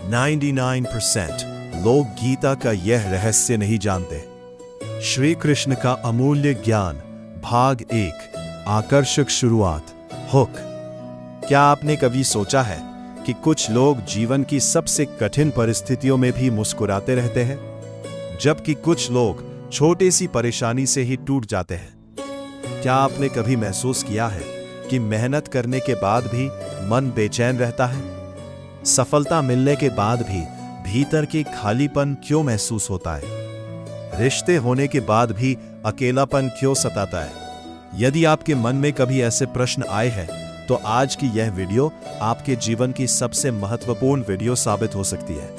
99% लोग गीता का यह रहस्य नहीं जानते। श्री कृष्ण का अमूल्य ज्ञान, भाग 1, आकर्षक शुरुआत, हुक। क्या आपने कभी सोचा है कि कुछ लोग जीवन की सबसे कठिन परिस्थितियों में भी मुस्कुराते रहते हैं, जबकि कुछ लोग छोटी सी परेशानी से ही टूट जाते हैं? क्या आपने कभी महसूस किया है कि मेहनत करने के बाद भी मन बेचैन रहता है? सफलता मिलने के बाद भी भीतर की खालीपन क्यों महसूस होता है? रिश्ते होने के बाद भी अकेलापन क्यों सताता है? यदि आपके मन में कभी ऐसे प्रश्न आए हैं, तो आज की यह वीडियो आपके जीवन की सबसे महत्वपूर्ण वीडियो साबित हो सकती है,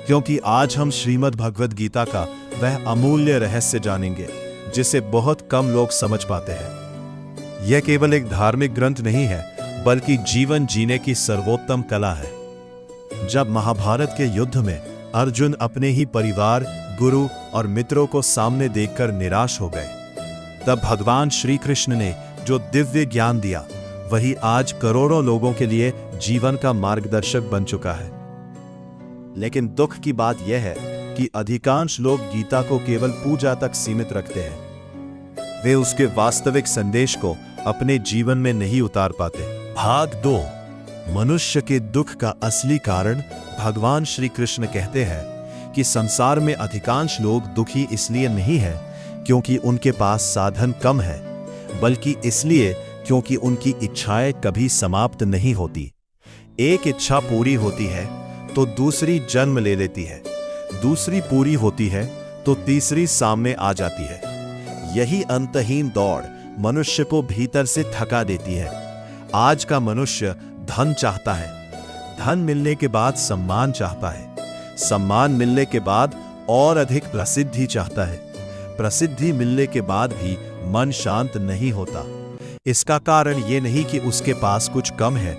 क्योंकि आज हम श्रीमद् भगवद गीता का वह अमूल्य रहस्य जानेंगे जिसे बहुत कम लोग समझ पाते हैं। यह केवल एक धार्मिक ग्रंथ नहीं है, बल्कि जीवन जीने की सर्वोत्तम कला है। जब महाभारत के युद्ध में अर्जुन अपने ही परिवार, गुरु और मित्रों को सामने देखकर निराश हो गए, तब भगवान श्री कृष्ण ने जो दिव्य ज्ञान दिया, वही आज करोड़ों लोगों के लिए जीवन का मार्गदर्शक बन चुका है। लेकिन दुख की बात यह है कि अधिकांश लोग गीता को केवल पूजा तक सीमित रखते हैं। वे उसके वास्तविक संदेश को अपने जीवन में नहीं उतार पाते। भाग 2, मनुष्य के दुख का असली कारण। भगवान श्री कृष्ण कहते हैं कि संसार में अधिकांश लोग दुखी इसलिए नहीं है क्योंकि उनके पास साधन कम है, बल्कि इसलिए क्योंकि उनकी इच्छाएं कभी समाप्त नहीं होती। एक इच्छा पूरी होती है तो दूसरी जन्म ले लेती है, दूसरी पूरी होती है तो तीसरी सामने आ जाती है। यही अंतहीन दौड़ मनुष्य को भीतर से थका देती है। आज का मनुष्य धन चाहता है, धन मिलने के बाद सम्मान चाहता है, सम्मान मिलने के बाद और अधिक प्रसिद्धि चाहता है, प्रसिद्धि मिलने के बाद भी मन शांत नहीं होता। इसका कारण यह नहीं कि उसके पास कुछ कम है,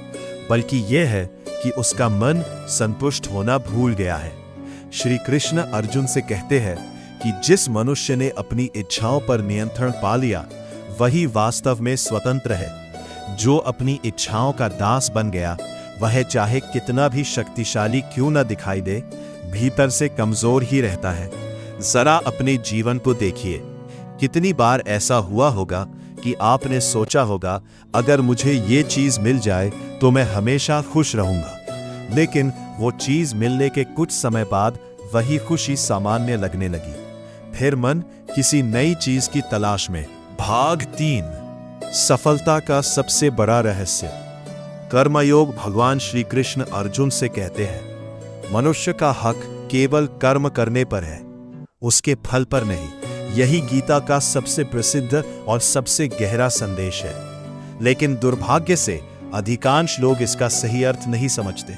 बल्कि यह है कि उसका मन संतुष्ट होना भूल गया है। श्री कृष्ण अर्जुन से कहते हैं कि जिस मनुष्य ने अपनी इच्छाओं पर नियंत्रण पा लिया, वही वास्तव में स्वतंत्र है। जो अपनी इच्छाओं का दास बन गया, वह चाहे कितना भी शक्तिशाली क्यों न दिखाई दे, भीतर से कमजोर ही रहता है। जरा अपने जीवन को देखिए। कितनी बार ऐसा हुआ होगा कि आपने सोचा होगा, अगर मुझे ये चीज मिल जाए तो मैं हमेशा खुश रहूंगा, लेकिन वो चीज मिलने के कुछ समय बाद वही खुशी सामान्य लगने लगी। फिर मन किसी नई चीज की तलाश में। भाग 3, सफलता का सबसे बड़ा रहस्य, कर्मयोग। भगवान श्री कृष्ण अर्जुन से कहते हैं, मनुष्य का हक केवल कर्म करने पर है, उसके फल पर नहीं। यही गीता का सबसे प्रसिद्ध और सबसे गहरा संदेश है। लेकिन दुर्भाग्य से अधिकांश लोग इसका सही अर्थ नहीं समझते।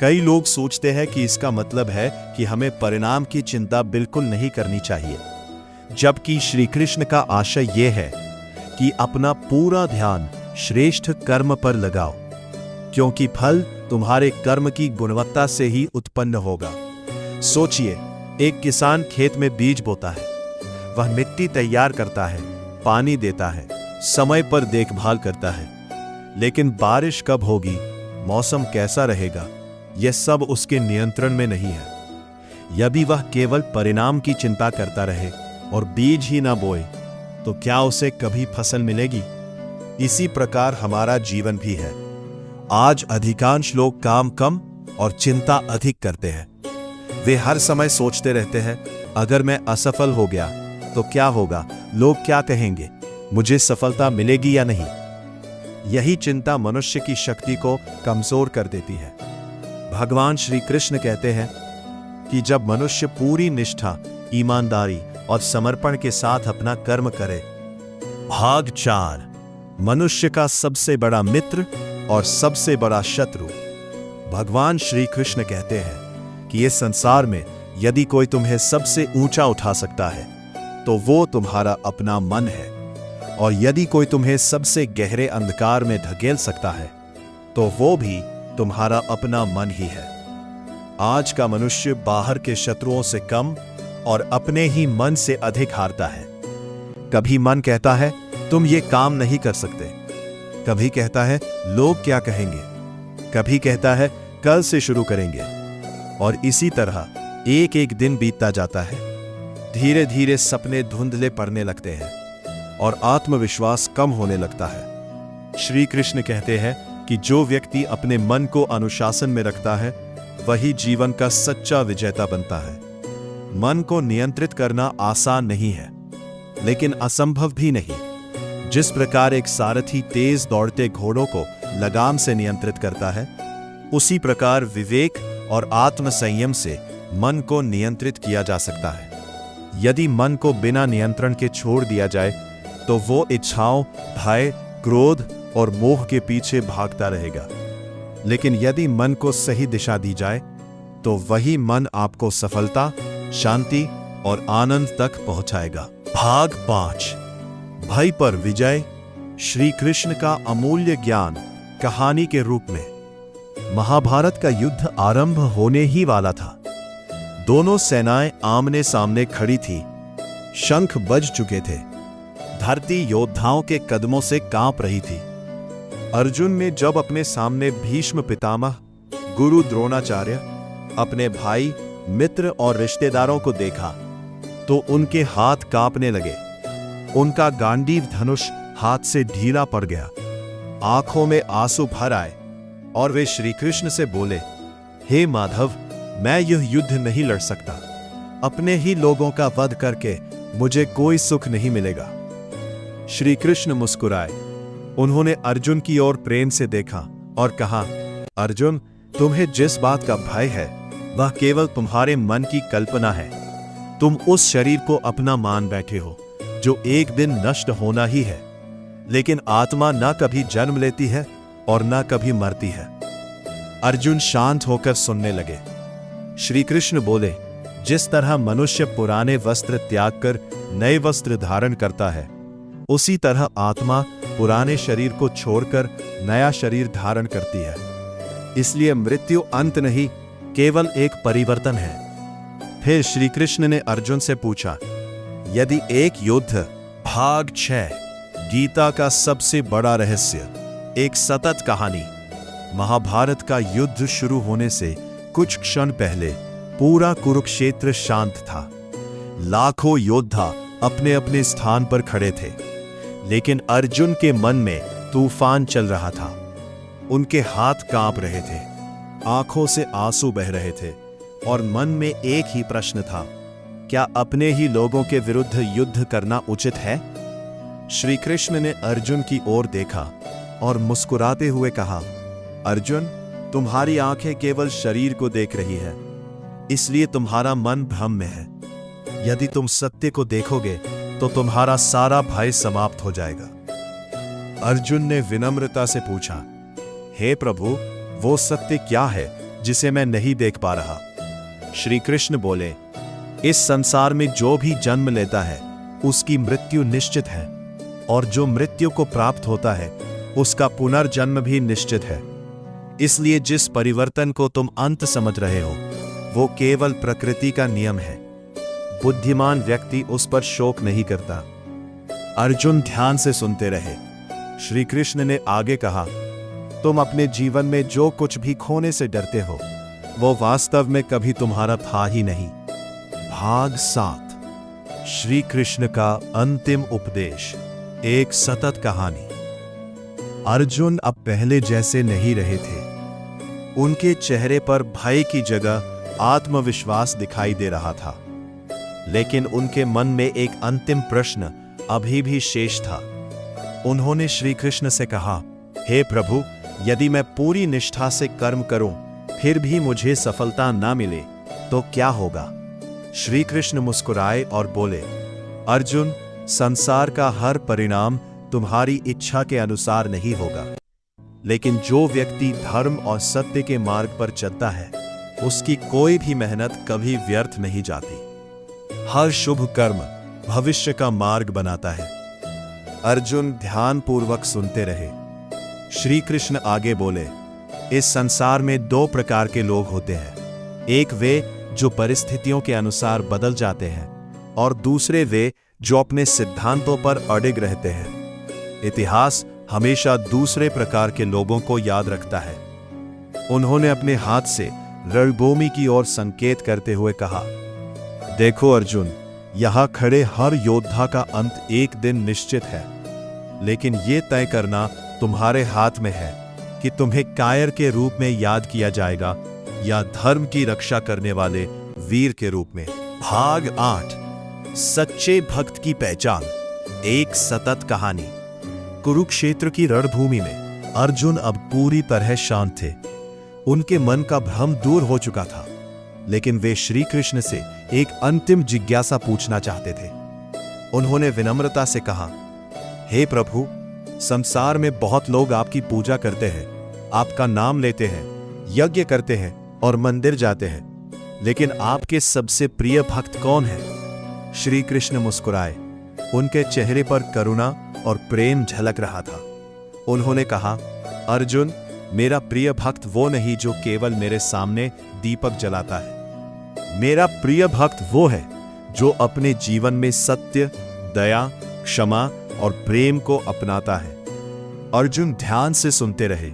कई लोग सोचते हैं कि इसका मतलब है कि हमें परिणाम की चिंता बिल्कुल नहीं करनी चाहिए, जबकि श्री कृष्ण का आशय यह है कि अपना पूरा ध्यान श्रेष्ठ कर्म पर लगाओ, क्योंकि फल तुम्हारे कर्म की गुणवत्ता से ही उत्पन्न होगा। सोचिए, एक किसान खेत में बीज बोता है, वह मिट्टी तैयार करता है, पानी देता है, समय पर देखभाल करता है, लेकिन बारिश कब होगी, मौसम कैसा रहेगा, यह सब उसके नियंत्रण में नहीं है। यदि वह केवल परिणाम की चिंता करता रहे और बीज ही ना बोए, तो क्या उसे कभी फसल मिलेगी? इसी प्रकार हमारा जीवन भी है। आज अधिकांश लोग काम कम और चिंता अधिक करते हैं। वे हर समय सोचते रहते हैं, अगर मैं असफल हो गया तो क्या होगा, लोग क्या कहेंगे, मुझे सफलता मिलेगी या नहीं। यही चिंता मनुष्य की शक्ति को कमजोर कर देती है। भगवान श्री कृष्ण कहते हैं कि जब मनुष्य पूरी निष्ठा, ईमानदारी और समर्पण के साथ अपना कर्म करे। भाग 4, मनुष्य का सबसे बड़ा मित्र और सबसे बड़ा शत्रु। भगवान श्री कृष्ण कहते हैं कि इस संसार में यदि कोई तुम्हें सबसे ऊंचा उठा सकता है, तो वो तुम्हारा अपना मन है, और यदि कोई तुम्हें सबसे गहरे अंधकार में धकेल सकता है, तो वो भी तुम्हारा अपना मन ही है। आज का मनुष्य बाहर के शत्रुओं से कम और अपने ही मन से अधिक हारता है। कभी मन कहता है तुम ये काम नहीं कर सकते, कभी कहता है लोग क्या कहेंगे, कभी कहता है कल से शुरू करेंगे। और इसी तरह एक एक दिन बीतता जाता है। धीरे धीरे सपने धुंधले पड़ने लगते हैं और आत्मविश्वास कम होने लगता है। श्री कृष्ण कहते हैं कि जो व्यक्ति अपने मन को अनुशासन में रखता है वही जीवन का सच्चा विजेता बनता है। मन को नियंत्रित करना आसान नहीं है, लेकिन असंभव भी नहीं। जिस प्रकार एक सारथी तेज दौड़ते घोड़ों को लगाम से नियंत्रित करता है, उसी प्रकार विवेक और आत्म संयम से मन को नियंत्रित किया जा सकता है। यदि मन को बिना नियंत्रण के छोड़ दिया जाए तो वो इच्छाओं, भय, क्रोध और मोह के पीछे भागता रहेगा। लेकिन यदि मन को सही दिशा दी जाए तो वही मन आपको सफलता, शांति और आनंद तक पहुंचाएगा। भाग 5, भय पर विजय। श्री कृष्ण का अमूल्य ज्ञान कहानी के रूप में। महाभारत का युद्ध आरंभ होने ही वाला था। दोनों सेनाएं आमने सामने खड़ी थी। शंख बज चुके थे। धरती योद्धाओं के कदमों से कांप रही थी। अर्जुन ने जब अपने सामने भीष्म पितामह, गुरु द्रोणाचार्य, अपने भाई, मित्र और रिश्तेदारों को देखा तो उनके हाथ कांपने लगे। उनका गांडीव धनुष हाथ से ढीला पड़ गया। आंखों में आंसू भर आए और वे श्री कृष्ण से बोले, हे माधव, मैं यह युद्ध नहीं लड़ सकता। अपने ही लोगों का वध करके मुझे कोई सुख नहीं मिलेगा। श्री कृष्ण मुस्कुराए। उन्होंने अर्जुन की ओर प्रेम से देखा और कहा, अर्जुन, तुम्हें जिस बात का भय है वह केवल तुम्हारे मन की कल्पना है। तुम उस शरीर को अपना मान बैठे हो जो एक दिन नष्ट होना ही है। लेकिन आत्मा ना कभी जन्म लेती है और ना कभी मरती है। अर्जुन शांत होकर सुनने लगे। श्री कृष्ण बोले, जिस तरह मनुष्य पुराने वस्त्र त्याग कर नए वस्त्र धारण करता है, उसी तरह आत्मा पुराने शरीर को छोड़कर नया शरीर धारण करती है। इसलिए मृत्यु अंत नहीं, केवल एक परिवर्तन है। फिर श्री कृष्ण ने अर्जुन से पूछा, यदि एक युद्ध। भाग 6, गीता का सबसे बड़ा रहस्य। एक सतत कहानी। महाभारत का युद्ध शुरू होने से कुछ क्षण पहले पूरा कुरुक्षेत्र शांत था। लाखों योद्धा अपने अपने स्थान पर खड़े थे, लेकिन अर्जुन के मन में तूफान चल रहा था। उनके हाथ कांप रहे थे, आंखों से आंसू बह रहे थे और मन में एक ही प्रश्न था, क्या अपने ही लोगों के विरुद्ध युद्ध करना उचित है? श्री कृष्ण ने अर्जुन की ओर देखा और मुस्कुराते हुए कहा, अर्जुन, तुम्हारी आंखें केवल शरीर को देख रही है, इसलिए तुम्हारा मन भ्रम में है। यदि तुम सत्य को देखोगे तो तुम्हारा सारा भय समाप्त हो जाएगा। अर्जुन ने विनम्रता से पूछा, हे प्रभु, वो सत्य क्या है जिसे मैं नहीं देख पा रहा? श्री कृष्ण बोले, इस संसार में जो भी जन्म लेता है उसकी मृत्यु निश्चित है, और जो मृत्यु को प्राप्त होता है उसका पुनर्जन्म भी निश्चित है। इसलिए जिस परिवर्तन को तुम अंत समझ रहे हो वो केवल प्रकृति का नियम है। बुद्धिमान व्यक्ति उस पर शोक नहीं करता। अर्जुन ध्यान से सुनते रहे। श्री कृष्ण ने आगे कहा, तुम अपने जीवन में जो कुछ भी खोने से डरते हो वो वास्तव में कभी तुम्हारा था ही नहीं। भाग 7, श्री कृष्ण का अंतिम उपदेश। एक सतत कहानी। अर्जुन अब पहले जैसे नहीं रहे थे। उनके चेहरे पर भय की जगह आत्मविश्वास दिखाई दे रहा था। लेकिन उनके मन में एक अंतिम प्रश्न अभी भी शेष था। उन्होंने श्री कृष्ण से कहा, हे प्रभु, यदि मैं पूरी निष्ठा से कर्म करूं फिर भी मुझे सफलता ना मिले तो क्या होगा? श्री कृष्ण मुस्कुराए और बोले, अर्जुन, संसार का हर परिणाम तुम्हारी इच्छा के अनुसार नहीं होगा, लेकिन जो व्यक्ति धर्म और सत्य के मार्ग पर चलता है उसकी कोई भी मेहनत कभी व्यर्थ नहीं जाती। हर शुभ कर्म भविष्य का मार्ग बनाता है। अर्जुन ध्यानपूर्वक सुनते रहे। श्री कृष्ण आगे बोले, इस संसार में 2 प्रकार के लोग होते हैं। एक वे जो परिस्थितियों के अनुसार बदल जाते हैं और दूसरे वे जो अपने सिद्धांतों पर अडिग रहते हैं। इतिहास हमेशा दूसरे प्रकार के लोगों को याद रखता है। उन्होंने अपने हाथ से रणभूमि की ओर संकेत करते हुए कहा, देखो अर्जुन, यहां खड़े हर योद्धा का अंत एक दिन निश्चित है, लेकिन यह तय करना तुम्हारे हाथ में है कि तुम्हें कायर के रूप में याद किया जाएगा या धर्म की रक्षा करने वाले वीर के रूप में। भाग 8, सच्चे भक्त की पहचान, एक सतत कहानी। कुरुक्षेत्र की रणभूमि में अर्जुन अब पूरी तरह शांत थे। उनके मन का भ्रम दूर हो चुका था, लेकिन वे श्री कृष्ण से एक अंतिम जिज्ञासा पूछना चाहते थे। उन्होंने विनम्रता से कहा, हे प्रभु, संसार में बहुत लोग आपकी पूजा करते हैं, आपका नाम लेते हैं, यज्ञ करते हैं और मंदिर जाते हैं, लेकिन आपके सबसे प्रिय भक्त कौन है? श्री कृष्ण मुस्कुराए। उनके चेहरे पर करुणा और प्रेम झलक रहा था। उन्होंने कहा, अर्जुन, मेरा प्रिय भक्त वो नहीं जो केवल मेरे सामने दीपक जलाता है। मेरा प्रिय भक्त वो है जो अपने जीवन में सत्य, दया, क्षमा और प्रेम को अपनाता है। अर्जुन ध्यान से सुनते रहे।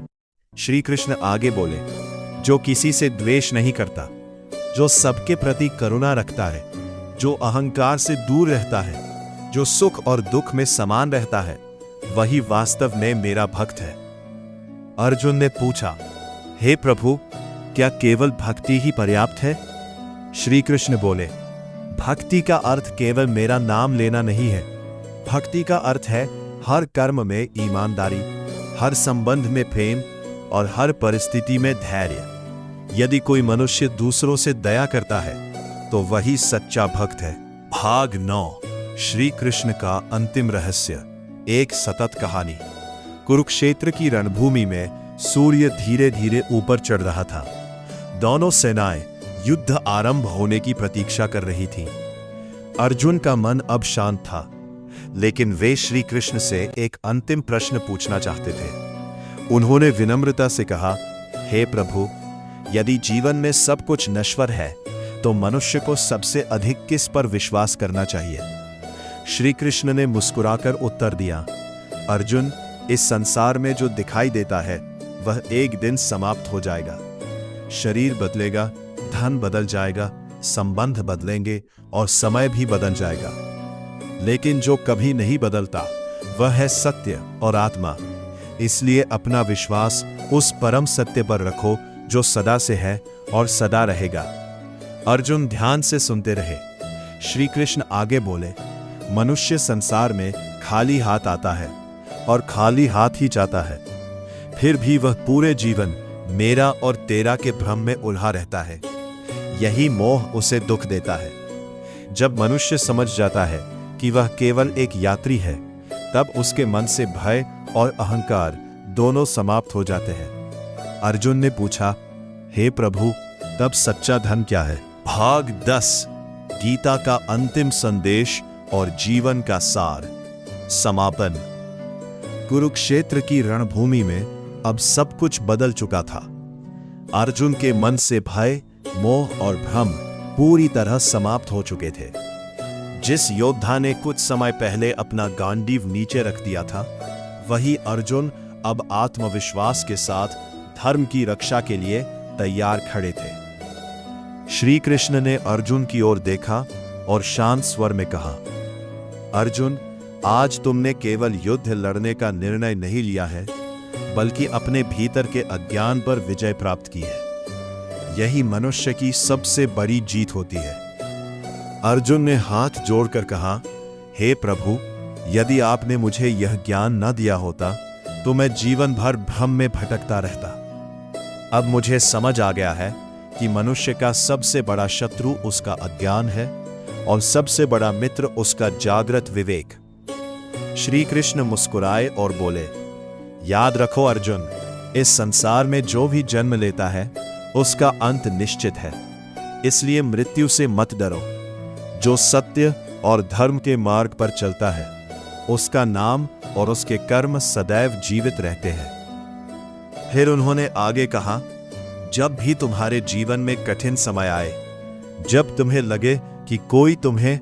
श्री कृष्ण आगे बोले, जो किसी से द्वेष नहीं करता, जो सबके प्रति करुणा रखता है, जो अहंकार से दूर रहता है, जो सुख और दुख में समान रहता है, वही वास्तव में मेरा भक्त है। अर्जुन ने पूछा, हे प्रभु, क्या केवल भक्ति ही पर्याप्त है? श्री कृष्ण बोले, भक्ति का अर्थ केवल मेरा नाम लेना नहीं है। भक्ति का अर्थ है हर कर्म में ईमानदारी, हर संबंध में प्रेम और हर परिस्थिति में धैर्य। यदि कोई मनुष्य दूसरों से दया करता है तो वही सच्चा भक्त है। भाग 9, श्री कृष्ण का अंतिम रहस्य, एक सतत कहानी। कुरुक्षेत्र की रणभूमि में सूर्य धीरे धीरे ऊपर चढ़ रहा था। दोनों सेनाएं युद्ध आरंभ होने की प्रतीक्षा कर रही थीं। अर्जुन का मन अब शांत था, लेकिन वे श्री कृष्ण से एक अंतिम प्रश्न पूछना चाहते थे। उन्होंने विनम्रता से कहा, हे प्रभु, यदि जीवन में सब कुछ नश्वर है तो मनुष्य को सबसे अधिक किस पर विश्वास करना चाहिए? श्री कृष्ण ने मुस्कुराकर उत्तर दिया, अर्जुन, इस संसार में जो दिखाई देता है वह एक दिन समाप्त हो जाएगा। शरीर बदलेगा, धन बदल जाएगा, संबंध बदलेंगे और समय भी बदल जाएगा, लेकिन जो कभी नहीं बदलता वह है सत्य और आत्मा। इसलिए अपना विश्वास उस परम सत्य पर रखो जो सदा से है और सदा रहेगा। अर्जुन ध्यान से सुनते रहे। श्री कृष्ण आगे बोले, मनुष्य संसार में खाली हाथ आता है और खाली हाथ ही जाता है, फिर भी वह पूरे जीवन मेरा और तेरा के भ्रम में उलझा रहता है। यही मोह उसे दुख देता है। जब मनुष्य समझ जाता है कि वह केवल एक यात्री है, तब उसके मन से भय और अहंकार दोनों समाप्त हो जाते हैं। अर्जुन ने पूछा, हे प्रभु, तब सच्चा धन क्या है? भाग 10, गीता का अंतिम संदेश और जीवन का सार, समापन। कुरुक्षेत्र की रणभूमि में अब सब कुछ बदल चुका था। अर्जुन के मन से भय, मोह और भ्रम पूरी तरह समाप्त हो चुके थे। जिस योद्धा ने कुछ समय पहले अपना गांडीव नीचे रख दिया था, वही अर्जुन अब आत्मविश्वास के साथ धर्म की रक्षा के लिए तैयार खड़े थे। श्री कृष्ण ने अर्जुन की ओर देखा और शांत स्वर में कहा, अर्जुन, आज तुमने केवल युद्ध लड़ने का निर्णय नहीं लिया है, बल्कि अपने भीतर के अज्ञान पर विजय प्राप्त की है। यही मनुष्य की सबसे बड़ी जीत होती है। अर्जुन ने हाथ जोड़कर कहा, हे प्रभु, यदि आपने मुझे यह ज्ञान न दिया होता तो मैं जीवन भर भ्रम में भटकता रहता। अब मुझे समझ आ गया है कि मनुष्य का सबसे बड़ा शत्रु उसका अज्ञान है और सबसे बड़ा मित्र उसका जागृत विवेक। श्री कृष्ण मुस्कुराए और बोले, याद रखो अर्जुन, इस संसार में जो भी जन्म लेता है उसका अंत निश्चित है, इसलिए मृत्यु से मत डरो। जो सत्य और धर्म के मार्ग पर चलता है, उसका नाम और उसके कर्म सदैव जीवित रहते हैं। फिर उन्होंने आगे कहा, जब भी तुम्हारे जीवन में कठिन समय आए, जब तुम्हें लगे कि कोई तुम्हें